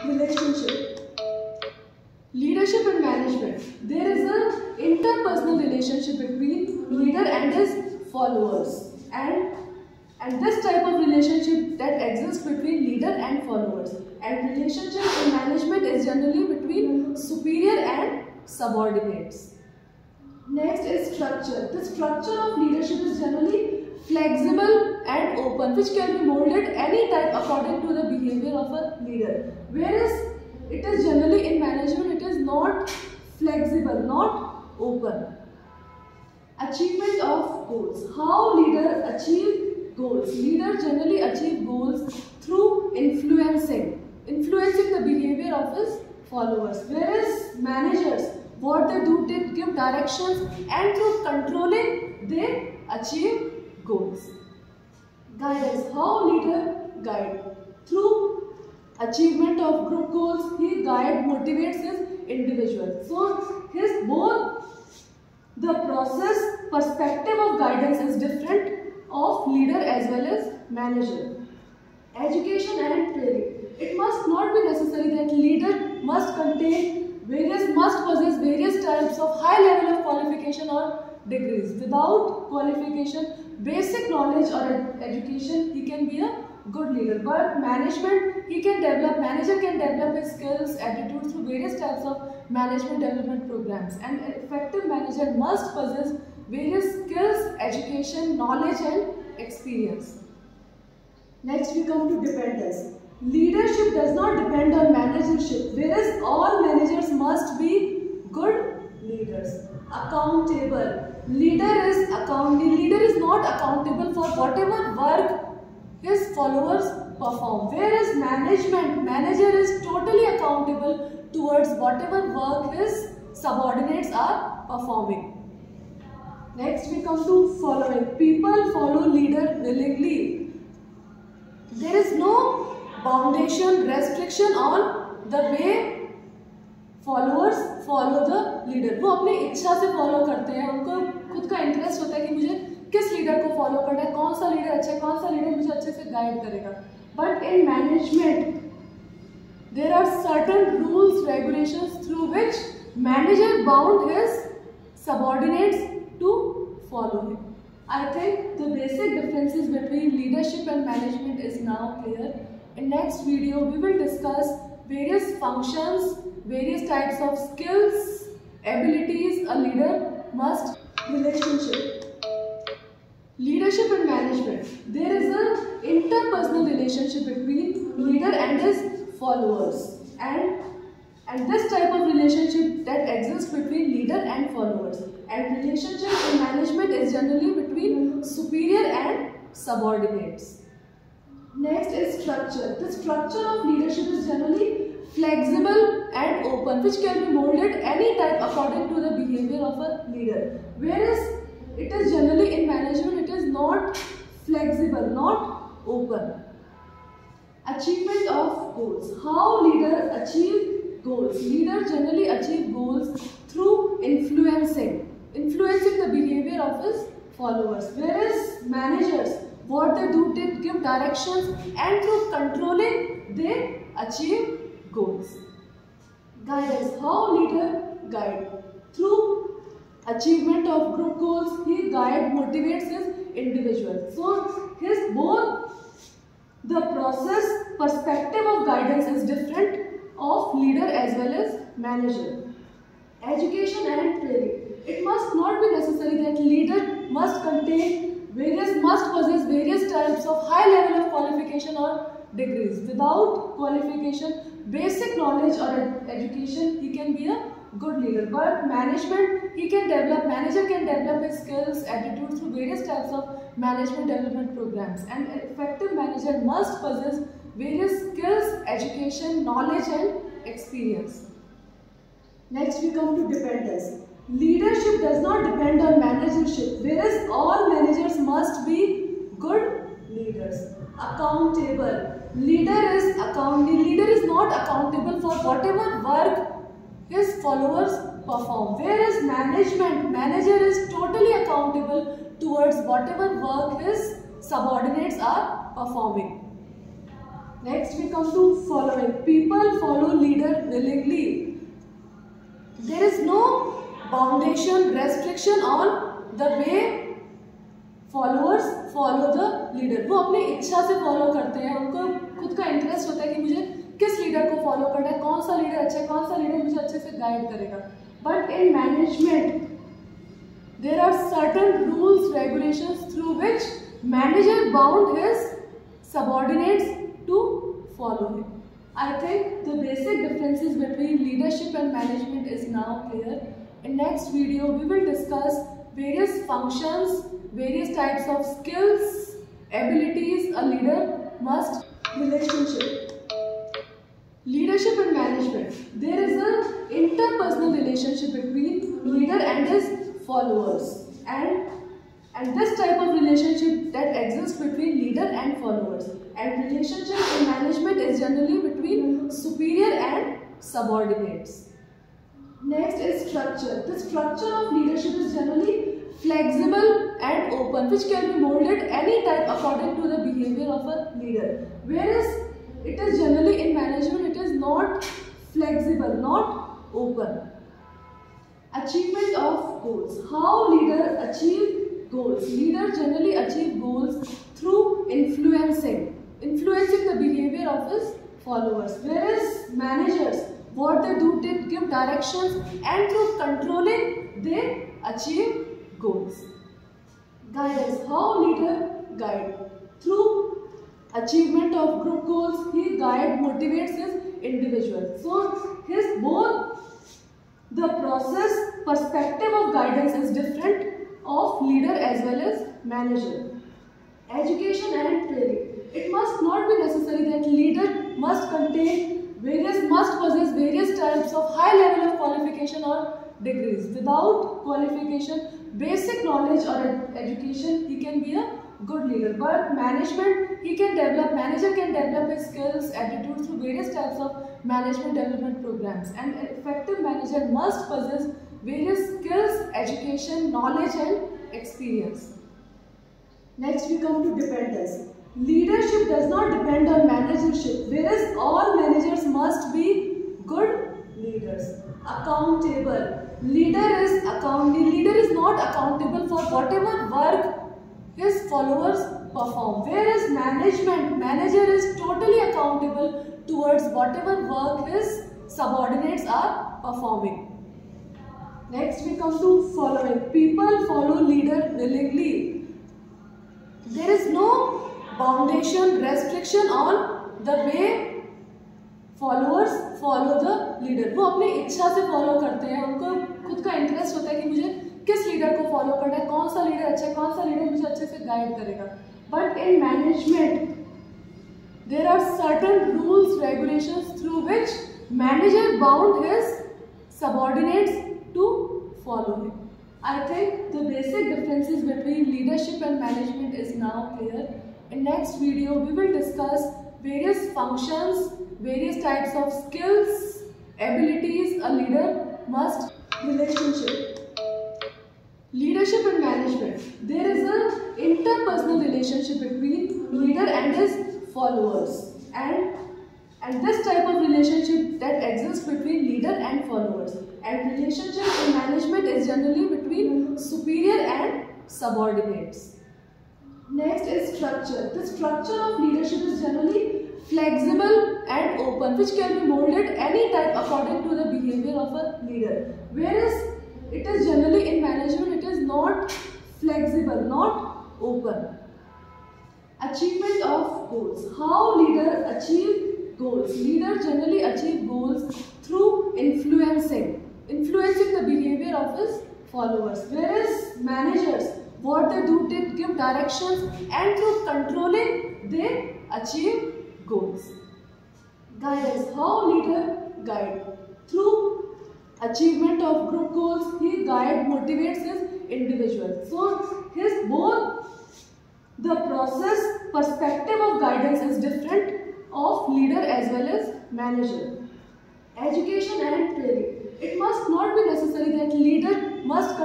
Relationship. Leadership and management. There is an interpersonal relationship between leader and his followers. And this type of relationship that exists between leader and followers. And relationship in management is generally between superior and subordinates. Next is structure. The structure of leadership is generally flexible and open, which can be molded any type according to the behavior of a leader. Whereas it is generally in management, it is not flexible, not open. Achievement of goals. How leader achieve goals? Leader generally achieve goals through influencing the behavior of his followers. Whereas managers, what they do, they give directions, and through controlling, they achieve goals. Guidance. How leader guide? Through achievement of group goals, he motivates his individual. So his both the process perspective of guidance is different of leader as well as manager. Education and training. It must not be necessary that leader must possess various types of high level of qualification or degrees. Without qualification, basic knowledge or education, he can be a good leader. But management, manager can develop his skills, attitudes through various types of management development programs. And an effective manager must possess various skills, education, knowledge and experience. Next we come to dependence. Leadership does not depend on managership, whereas all managers must be good leaders. Accountable. Leader is not accountable for whatever work his followers perform, whereas manager is totally accountable towards whatever work his subordinates are performing. Next we come to following. People follow leader willingly. There is no restriction on the way followers follow the leader. वो अपनी इच्छा से follow करते हैं, उनको खुद का interest होता है कि मुझे किस लीडर को फॉलो करना है, कौन सा लीडर अच्छा है, कौन सा लीडर मुझे अच्छे से गाइड करेगा. But in management there are certain rules, regulations through which manager bound his subordinates to follow him. I think the basic differences between leadership and management is now clear. In next video, we will discuss various functions, various types of skills, abilities a leader must. Relationship. Leadership and management. There is an interpersonal relationship between leader and his followers. And this type of relationship that exists between leader and followers. And relationship in management is generally between superior and subordinates. Next is structure. The structure of leadership is generally flexible and open, which can be molded any type according to the behavior of a leader. Whereas it is generally in management, it is not flexible, not open. Achievement of goals. How leader achieve goals? Leader generally achieve goals through influencing the behavior of his followers. Whereas managers, what they do, they give directions, and through controlling, they achieve goals. Guidance. How leader guide? Through achievement of group goals, he motivates his individual. So his both the process perspective of guidance is different of leader as well as manager. Education and training. It must not be necessary that leader must possess various types of high level of qualification or degrees. Without qualification, basic knowledge or education, he can be a good leader. But manager can develop his skills, attitudes through various types of management development programs. And an effective manager must possess various skills, education, knowledge and experience. Next we come to dependence. Leadership does not depend on managership, whereas all managers must be good leaders. Accountable. Leader is not accountable for whatever work his followers perform, whereas manager is totally accountable towards whatever work his subordinates are performing. Next we come to following. People follow leader willingly. There is no foundation, restriction on the way followers follow the leader. वो अपनी इच्छा से follow करते हैं, उनको खुद का interest होता है कि मुझे किस leader को follow करना है, कौन सा leader अच्छा है, कौन सा leader मुझे अच्छे से guide करेगा. But in management, there are certain rules, regulations through which manager bound his subordinates to follow him. I think the basic differences between leadership and management is now clear. In next video, we will discuss various functions, various types of skills, abilities a leader must. Relationship. Leadership and management. There is an interpersonal relationship between leader and his followers. And this type of relationship that exists between leader and followers. And relationship in management is generally between superior and subordinates. Next is structure. The structure of leadership is generally flexible and open, which can be molded any type according to the behavior of a leader. Whereas it is generally in management, it is not flexible, not open. Achievement of goals. How leader achieve goals? Leader generally achieve goals through influencing the behavior of his followers. Whereas managers, what they do, they give directions, and through controlling, they achieve goals. Guidance. How leader guide? Through achievement of group goals, he motivates his individual. So both the process, perspective of guidance is different of leader as well as manager. Education and training. It must not be necessary that leader must possess various types of high level of qualification or degrees. Without qualification, basic knowledge or education, he can be a good leader. But management, manager can develop his skills, attitudes through various types of management development programs. And an effective manager must possess various skills, education, knowledge and experience. Next we come to dependence. Leadership does not depend on managership, whereas all managers must be good leaders. Accountable. Leader is not accountable for whatever work his followers perform, whereas manager is totally accountable towards whatever work his subordinates are performing. Next we come to following. People follow leader willingly. There is no foundation, restriction on the way followers follow the leader. वो अपनी इच्छा से follow करते हैं, उनको खुद का interest होता है कि मुझे किस leader को follow करना है, कौन सा leader अच्छा है, कौन सा leader मुझे अच्छे से guide करेगा. But in management, there are certain rules, regulations through which manager bound his subordinates to follow him. I think the basic differences between leadership and management is now clear. In next video, we will discuss various functions, various types of skills, abilities a leader must. Relationship. Leadership and management. There is an interpersonal relationship between leader and his followers. And this type of relationship that exists between leader and followers. And relationship in management is generally between superior and subordinates. Next is structure. The structure of leadership is generally flexible and open, which can be molded any type according to the behavior of a leader. Whereas it is generally in management, it is not flexible, not open. Achievement of goals. How leader achieve goals? Leader generally achieve goals through influencing the behavior of his followers. Whereas managers, what they do, they give directions, and through controlling, they achieve goals. Guidance. How leader guide? Through achievement of group goals, he motivates his individual. So both the process, perspective of guidance is different of leader as well as manager. Education and training. It must not be necessary that leader must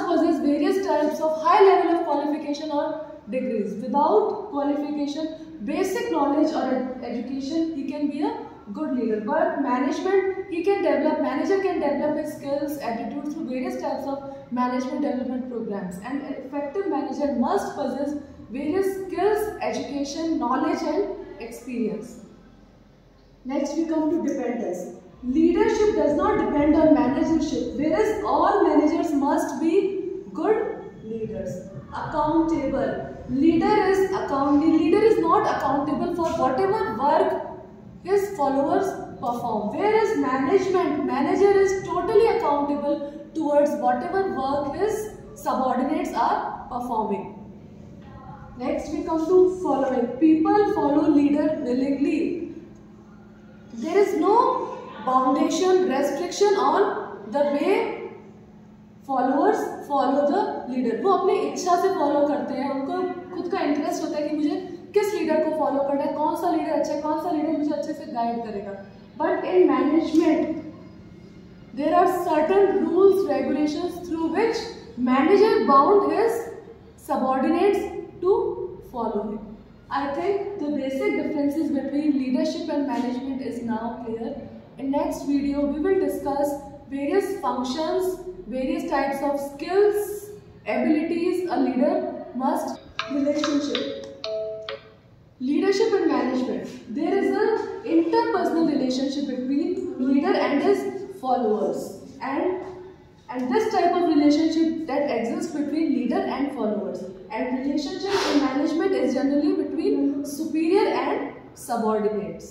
possess various types of high level of qualification or degrees. Without qualification, basic knowledge or education, he can be a good leader. But management, manager can develop his skills, attitudes through various types of management development programs. And an effective manager must possess various skills, education, knowledge and experience. Next we come to dependence. Leadership does not depend on managership, whereas all managers must be good leaders. Accountable. The leader is not accountable for whatever work his followers perform, whereas manager is totally accountable towards whatever work his subordinates are performing. Next we come to following. People follow leader willingly. There is no restriction on the way followers follow the leader. वो अपनी इच्छा से follow करते हैं, उनको खुद का interest होता है कि मुझे किस लीडर को फॉलो करना है, कौन सा लीडर अच्छा है, कौन सा लीडर मुझे अच्छे से गाइड करेगा. But in management there are certain rules regulations through which manager bound his subordinates to follow him. I think the basic differences between leadership and management is now clear. In next video, we will discuss various functions, various types of skills, abilities a leader must. Relationship. Leadership and management. There is an interpersonal relationship between leader and his followers. And this type of relationship that exists between leader and followers. And relationship in management is generally between superior and subordinates.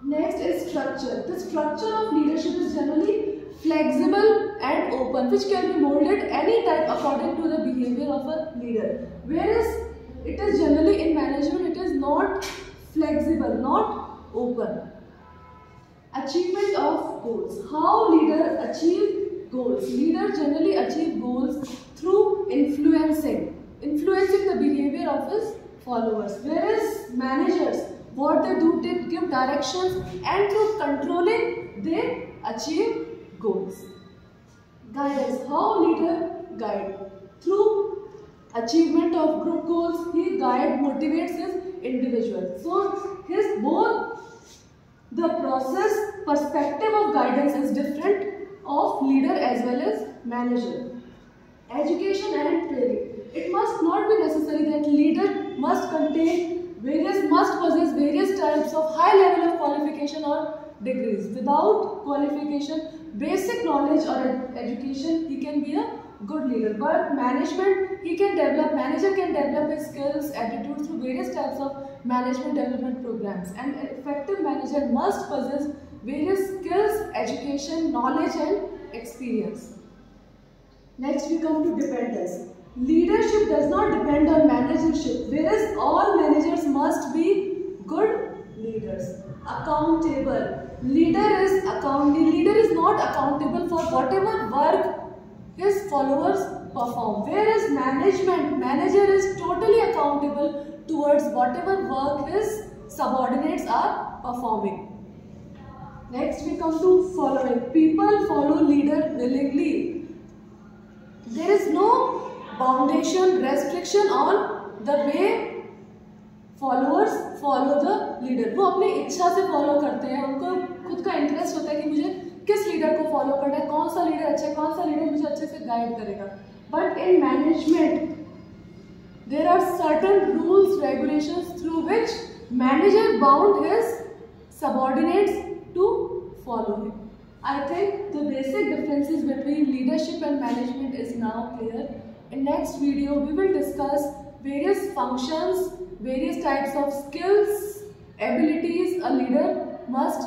Next is structure. The structure of leadership is generally flexible and open, which can be molded any type according to the behavior of a leader. Whereas it is generally in management, it is not flexible, not open. Achievement of goals. How leader achieve goals? Leader generally achieve goals through influencing the behavior of his followers. Whereas managers, what they do, they give directions, and through controlling they achieve goals. Guidance. How leader guide? Through achievement of group goals, he motivates his individual. So both the process perspective of guidance is different of leader as well as manager. Education and training. It must not be necessary that leader must possess various types of high level of qualification or degrees. Without qualification, basic knowledge or education, he can be a good leader. But manager can develop his skills, attitudes through various types of management development programs. And an effective manager must possess various skills, education, knowledge and experience. Next we come to dependence. Leadership does not depend on managership, whereas all managers must be good leaders. Accountable. The leader is not accountable for whatever work his followers perform, whereas manager is totally accountable towards whatever work his subordinates are performing. Next we come to following. People follow leader willingly. There is no restriction on the way followers follow the leader. वो अपनी इच्छा से follow करते हैं, उनको खुद का interest होता है कि मुझे किस लीडर को फॉलो करना है, कौन सा लीडर अच्छा है, कौन सा लीडर मुझे अच्छे से गाइड करेगा. But in management there are certain rules regulations through which manager bound his subordinates to follow him. I think the basic differences between leadership and management is now clear. In next video, we will discuss various functions, various types of skills, abilities a leader must